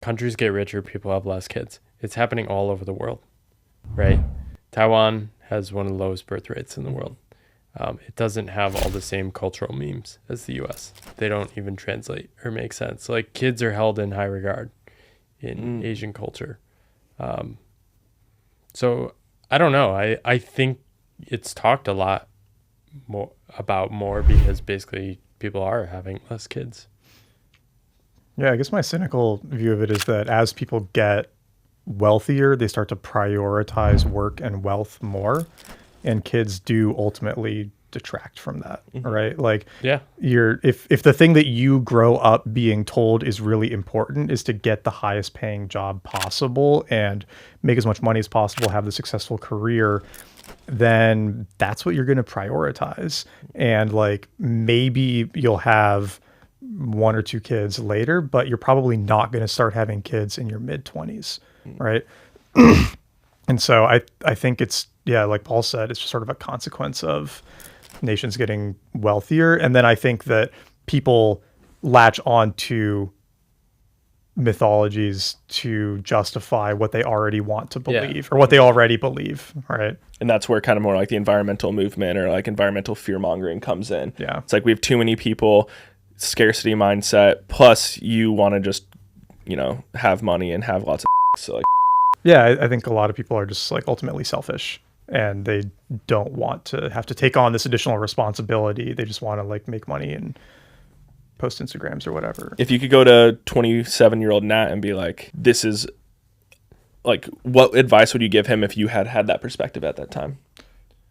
countries get richer, people have less kids. It's happening all over the world, right? Taiwan has one of the lowest birth rates in the world. It doesn't have all the same cultural memes as the US. They don't even translate or make sense. Like, kids are held in high regard in Asian culture. So I don't know. I think it's talked a lot more because basically people are having less kids. Yeah, I guess my cynical view of it is that as people get wealthier, they start to prioritize work and wealth more, and kids do ultimately detract from that, right? Like, Yeah. if the thing that you grow up being told is really important is to get the highest paying job possible and make as much money as possible, have the successful career, then that's what you're going to prioritize. And like, maybe you'll have one or two kids later, but you're probably not going to start having kids in your mid 20s, right? And so I think it's, yeah, like Paul said, it's just sort of a consequence of nations getting wealthier. And then I think that people latch on to mythologies to justify what they already want to believe or what they already believe, right? And that's where kind of more like the environmental movement or like environmental fear mongering comes in. Yeah. It's like we have too many people, scarcity mindset, plus you want to just, have money and have lots of so like. Yeah, I think a lot of people are just like ultimately selfish and they don't want to have to take on this additional responsibility. They just want to like make money and post Instagrams or whatever. If you could go to 27-year-old Nat and be like, this is like, what advice would you give him if you had that perspective at that time?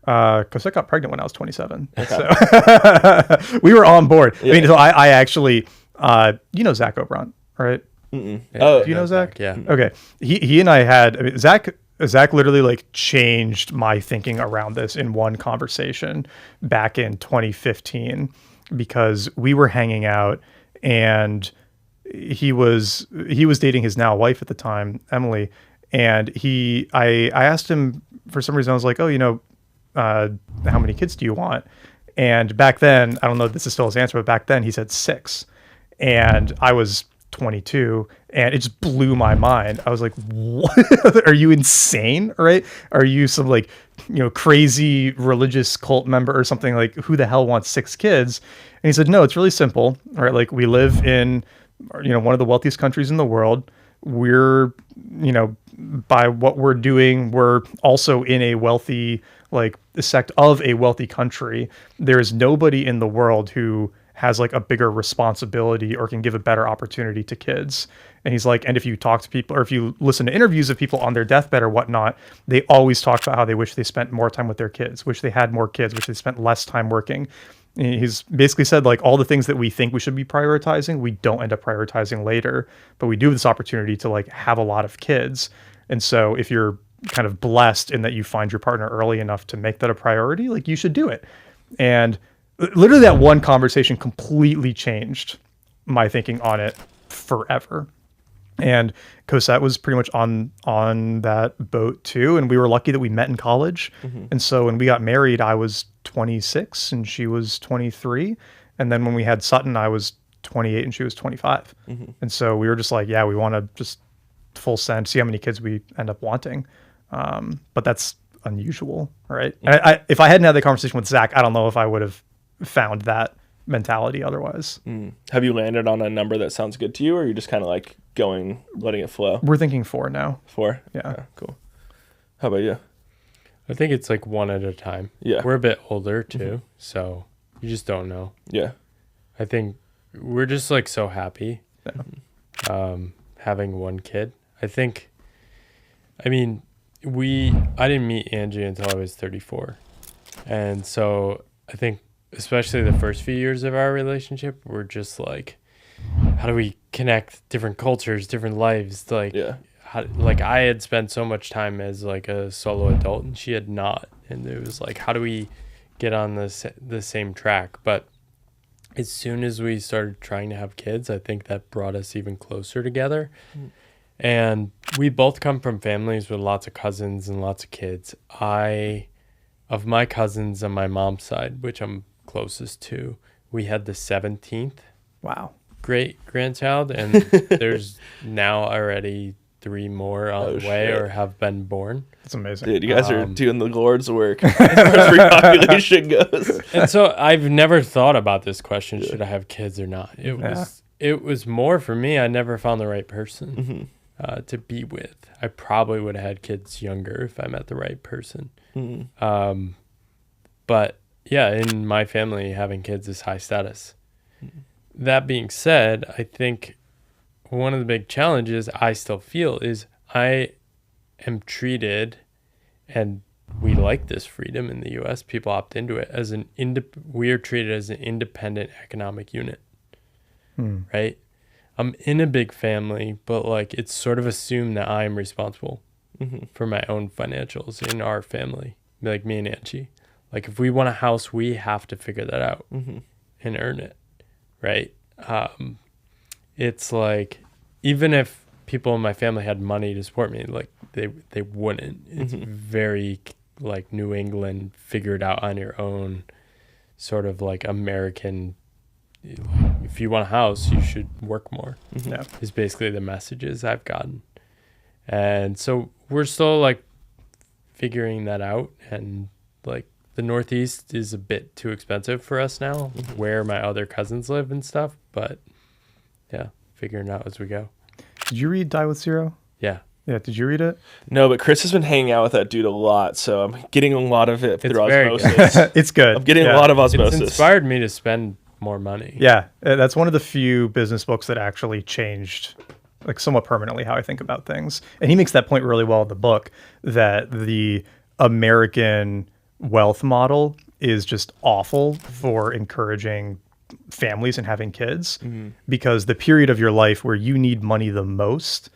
Because I got pregnant when I was 27. Okay. So we were on board. Yeah. I mean, so I actually, Zach Oberon, right? Mm-mm. Yeah. Oh, do you know Zach? Yeah. Okay. He and I had, Zach literally like changed my thinking around this in one conversation back in 2015 because we were hanging out and he was dating his now wife at the time, Emily, and I asked him for some reason. I was like, how many kids do you want? And back then, I don't know if this is still his answer, but back then he said 6, and I was 22, and it just blew my mind. I was like, what? Are you insane? Right? Are you some like, crazy religious cult member or something? Like, who the hell wants 6 kids? And he said, no, it's really simple. Right? Like, we live in, one of the wealthiest countries in the world. We're, by what we're doing, we're also in a wealthy, like, sect of a wealthy country. There is nobody in the world who has like a bigger responsibility or can give a better opportunity to kids. And he's like, and if you talk to people or if you listen to interviews of people on their deathbed or whatnot, they always talk about how they wish they spent more time with their kids, wish they had more kids, wish they spent less time working. And he's basically said like all the things that we think we should be prioritizing, we don't end up prioritizing later, but we do have this opportunity to like have a lot of kids. And so if you're kind of blessed in that you find your partner early enough to make that a priority, like you should do it. And literally that one conversation completely changed my thinking on it forever. And Cosette was pretty much on that boat too. And we were lucky that we met in college. Mm-hmm. And so when we got married, I was 26 and she was 23. And then when we had Sutton, I was 28 and she was 25. Mm-hmm. And so we were just like, yeah, we want to just full send, see how many kids we end up wanting. But that's unusual, right? Mm-hmm. And if I hadn't had the conversation with Zach, I don't know if I would have found that mentality otherwise. Have you landed on a number that sounds good to you, or are you just kind of like letting it flow? We're thinking 4 now. 4? Yeah. Cool. How about you? I think it's like 1 at a time. Yeah. We're a bit older too, so you just don't know. Yeah. I think we're just like so happy having 1 kid. I didn't meet Angie until I was 34. And so I think especially the first few years of our relationship, we're just like, how do we connect different cultures, different lives? Like, I had spent so much time as like a solo adult and she had not. And it was like, how do we get on the same track? But as soon as we started trying to have kids, I think that brought us even closer together. And we both come from families with lots of cousins and lots of kids. Of my cousins on my mom's side, which I'm closest to, we had the 17th great grandchild, and there's now already 3 more on the way shit. or have been born. That's amazing. Dude, you guys are doing the Lord's work as far as repopulation goes. And so I've never thought about this question: should I have kids or not? It was more for me. I never found the right person to be with. I probably would have had kids younger if I met the right person. But yeah, in my family, having kids is high status. That being said, I think one of the big challenges I still feel is I am treated, and we like this freedom in the U.S. People opt into it as we are treated as an independent economic unit, right? I'm in a big family, but like it's sort of assumed that I am responsible for my own financials in our family, like me and Angie. Like if we want a house, we have to figure that out and earn it, right? It's like even if people in my family had money to support me, like they wouldn't. It's very like New England, figure it out on your own, sort of like American. If you want a house, you should work more. Yeah. Is basically the messages I've gotten, and so we're still like figuring that out. And like the Northeast is a bit too expensive for us now, where my other cousins live and stuff. But yeah, figuring it out as we go. Did you read Die with Zero? Yeah. Yeah, did you read it? No, but Chris has been hanging out with that dude a lot, so I'm getting a lot of it through very osmosis. It's good. I'm getting Yeah. a lot of It's osmosis. inspired me to spend more money. Yeah, that's one of the few business books that actually changed, like somewhat permanently, how I think about things. And he makes that point really well in the book that the American wealth model is just awful for encouraging families and having kids, because the period of your life where you need money the most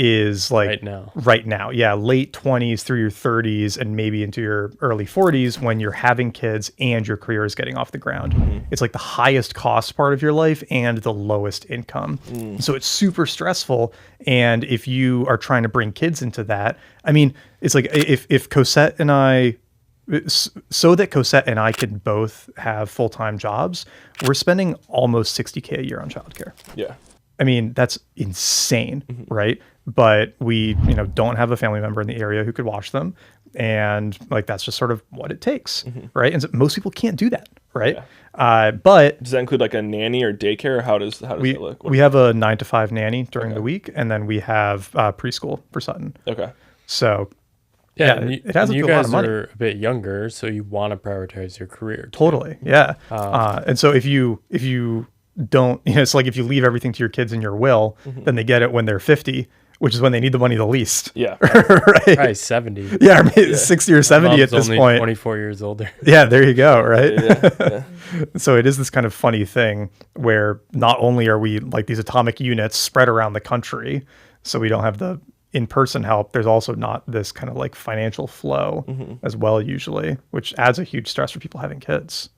is like right now. Yeah, late 20s through your 30s and maybe into your early 40s when you're having kids and your career is getting off the ground. It's like the highest cost part of your life and the lowest income. So it's super stressful. And if you are trying to bring kids into that, I mean, it's like if Cosette and I, so that Cosette and I could both have full-time jobs, we're spending almost $60K a year on childcare. Yeah. I mean, that's insane, right? But we, don't have a family member in the area who could watch them. And like, that's just sort of what it takes, right? And so most people can't do that, right? Yeah. But does that include like a nanny or daycare? Or how does that look? We have a 9 to 5 nanny during the week. And then we have preschool for Sutton. Okay. So Yeah, it has you a lot guys of money. are a bit younger, so you want to prioritize your career. Too. Totally. Yeah. And so if you don't, it's like if you leave everything to your kids in your will, then they get it when they're 50, which is when they need the money the least. Yeah. Right. Probably 70. Yeah, or maybe 60 or 70 Mom's at this only point. 24 years older. Yeah, there you go. Right. Yeah. So it is this kind of funny thing where not only are we like these atomic units spread around the country, so we don't have the in-person help, there's also not this kind of like financial flow as well usually, which adds a huge stress for people having kids.